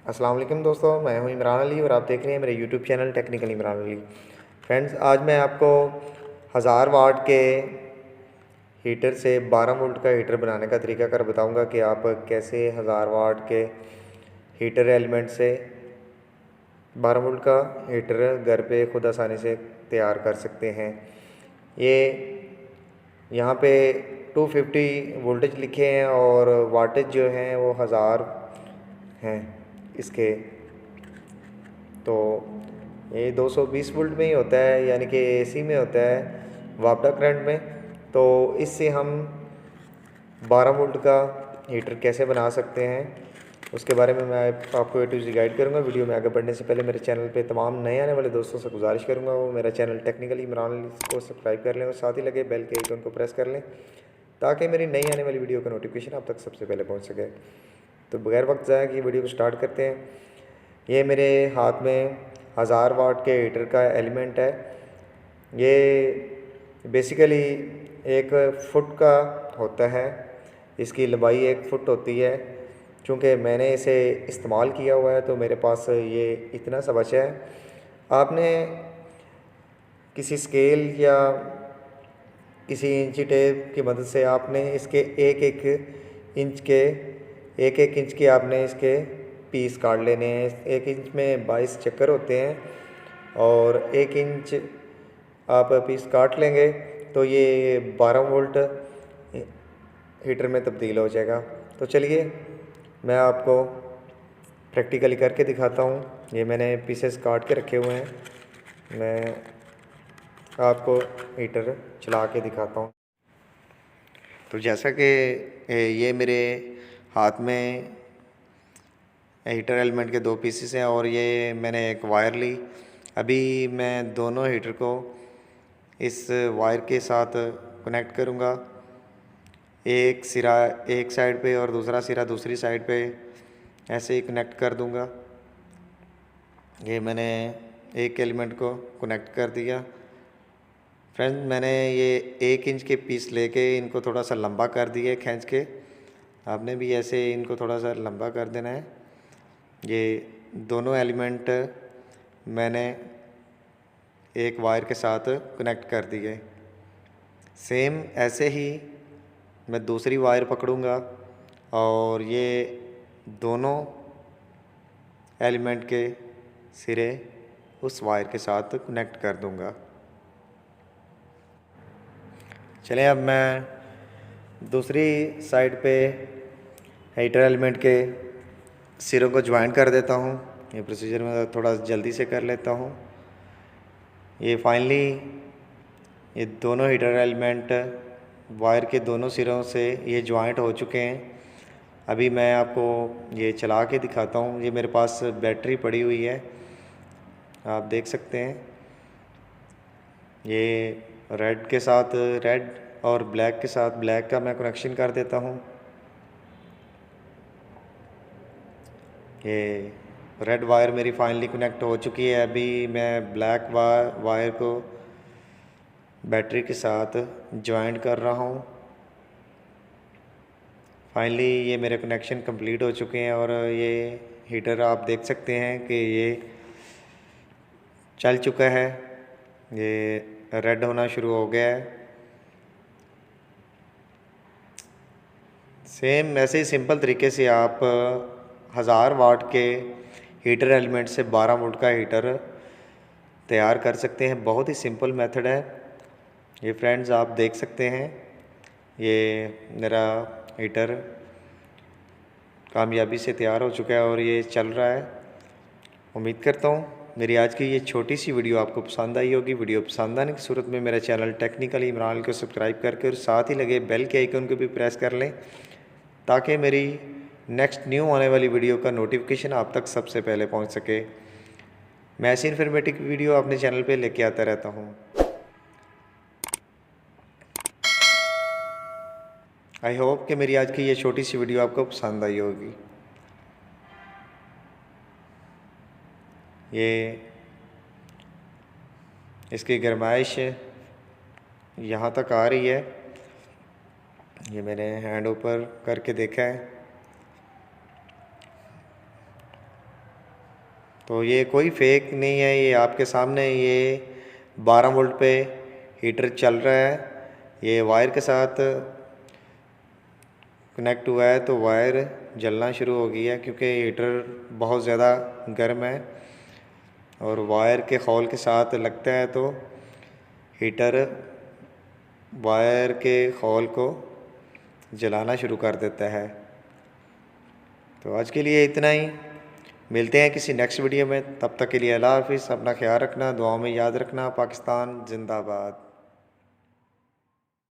अस्सलाम वालेकुम दोस्तों, मैं हूं इमरान अली और आप देख रहे हैं मेरे YouTube channel technical Imran Ali. Friends, आज मैं आपको 1000 वाट के हीटर से 12 वोल्ट का हीटर बनाने का तरीका कर बताऊंगा कि आप कैसे 1000 वाट के हीटर एलिमेंट से 12 वोल्ट का हीटर घर पे खुद आसानी से तैयार कर सकते हैं। ये यहाँ पे 250 वोल्टेज लिखे हैं और वाटेज जो हैं वो 1000 हैं इसके। तो ये 220 वोल्ट में ही होता है, यानी कि एसी में होता है, वापडा करंट में। तो इससे हम 12 वोल्ट का हीटर कैसे बना सकते हैं उसके बारे में मैं आपको ए टू ज़ेड गाइड करूंगा। वीडियो में आगे बढ़ने से पहले मेरे चैनल पे तमाम नए आने वाले दोस्तों से गुजारिश करूंगा वो मेरा चैनल टेक्निकली इमरान अली को सब्सक्राइब कर लें और साथ ही लगे बेल के आइकन को प्रेस कर लें ताकि मेरी नई आने वाली वीडियो का नोटिफिकेशन आप तक सबसे पहले पहुँच सके। तो बगैर वक्त ज़ाया कि वीडियो को स्टार्ट करते हैं। ये मेरे हाथ में 1000 वाट के हीटर का एलिमेंट है। ये बेसिकली 1 फुट का होता है, इसकी लंबाई 1 फुट होती है। चूँकि मैंने इसे इस्तेमाल किया हुआ है तो मेरे पास ये इतना सा बचा है। आपने किसी स्केल या किसी इंची टेप की मदद से आपने इसके एक एक इंच के आपने इसके पीस काट लेने हैं। 1 इंच में 22 चक्कर होते हैं और 1 इंच आप पीस काट लेंगे तो ये 12 वोल्ट हीटर में तब्दील हो जाएगा। तो चलिए मैं आपको प्रैक्टिकली करके दिखाता हूँ। ये मैंने पीसेस काट के रखे हुए हैं, मैं आपको हीटर चला के दिखाता हूँ। तो जैसा कि ये मेरे हाथ में हीटर एलिमेंट के 2 पीसेस हैं और ये मैंने एक वायर ली। अभी मैं दोनों हीटर को इस वायर के साथ कनेक्ट करूँगा। एक सिरा एक साइड पे और दूसरा सिरा दूसरी साइड पे ऐसे ही कनेक्ट कर दूँगा। ये मैंने एक एलिमेंट को कनेक्ट कर दिया। फ्रेंड्स, मैंने ये 1 इंच के पीस लेके इनको थोड़ा सा लंबा कर दिया खींच के। आपने भी ऐसे इनको थोड़ा सा लंबा कर देना है। ये दोनों एलिमेंट मैंने एक वायर के साथ कनेक्ट कर दिए। सेम ऐसे ही मैं दूसरी वायर पकड़ूंगा और ये दोनों एलिमेंट के सिरे उस वायर के साथ कनेक्ट कर दूंगा। चलें, अब मैं दूसरी साइड पे हीटर एलिमेंट के सिरों को ज्वाइन कर देता हूँ। ये प्रोसीजर मैं थोड़ा जल्दी से कर लेता हूँ। ये फाइनली ये दोनों हीटर एलिमेंट वायर के दोनों सिरों से ये ज्वाइंट हो चुके हैं। अभी मैं आपको ये चला के दिखाता हूँ। ये मेरे पास बैटरी पड़ी हुई है, आप देख सकते हैं। ये रेड के साथ रेड और ब्लैक के साथ ब्लैक का मैं कनेक्शन कर देता हूँ। ये रेड वायर मेरी फाइनली कनेक्ट हो चुकी है। अभी मैं ब्लैक वायर को बैटरी के साथ ज्वाइंट कर रहा हूँ। फाइनली ये मेरे कनेक्शन कंप्लीट हो चुके हैं और ये हीटर आप देख सकते हैं कि ये चल चुका है। ये रेड होना शुरू हो गया है। सेम ऐसे ही सिंपल तरीके से आप 1000 वाट के हीटर एलिमेंट से 12 वोल्ट का हीटर तैयार कर सकते हैं। बहुत ही सिंपल मेथड है ये। फ्रेंड्स, आप देख सकते हैं ये मेरा हीटर कामयाबी से तैयार हो चुका है और ये चल रहा है। उम्मीद करता हूँ मेरी आज की ये छोटी सी वीडियो आपको पसंद आई होगी। वीडियो पसंद आने की सूरत में मेरा चैनल टेक्निकल इमरान को सब्सक्राइब करके और साथ ही लगे बेल के आइकन को भी प्रेस कर लें ताकि मेरी नेक्स्ट न्यू आने वाली वीडियो का नोटिफिकेशन आप तक सबसे पहले पहुंच सके। मैं ऐसी इन्फॉर्मेटिव वीडियो अपने चैनल पे लेके आता रहता हूं। आई होप कि मेरी आज की ये छोटी सी वीडियो आपको पसंद आई होगी। ये इसकी गरमाइश यहाँ तक आ रही है। ये मैंने हैंड ऊपर करके देखा है। तो ये कोई फेक नहीं है, ये आपके सामने ये 12 वोल्ट पे हीटर चल रहा है। ये वायर के साथ कनेक्ट हुआ है तो वायर जलना शुरू हो गई है, क्योंकि हीटर बहुत ज़्यादा गर्म है और वायर के खौल के साथ लगता है तो हीटर वायर के खौल को जलाना शुरू कर देता है। तो आज के लिए इतना ही, मिलते हैं किसी नेक्स्ट वीडियो में। तब तक के लिए अल्लाह हाफिज़। अपना ख्याल रखना, दुआओं में याद रखना। पाकिस्तान जिंदाबाद।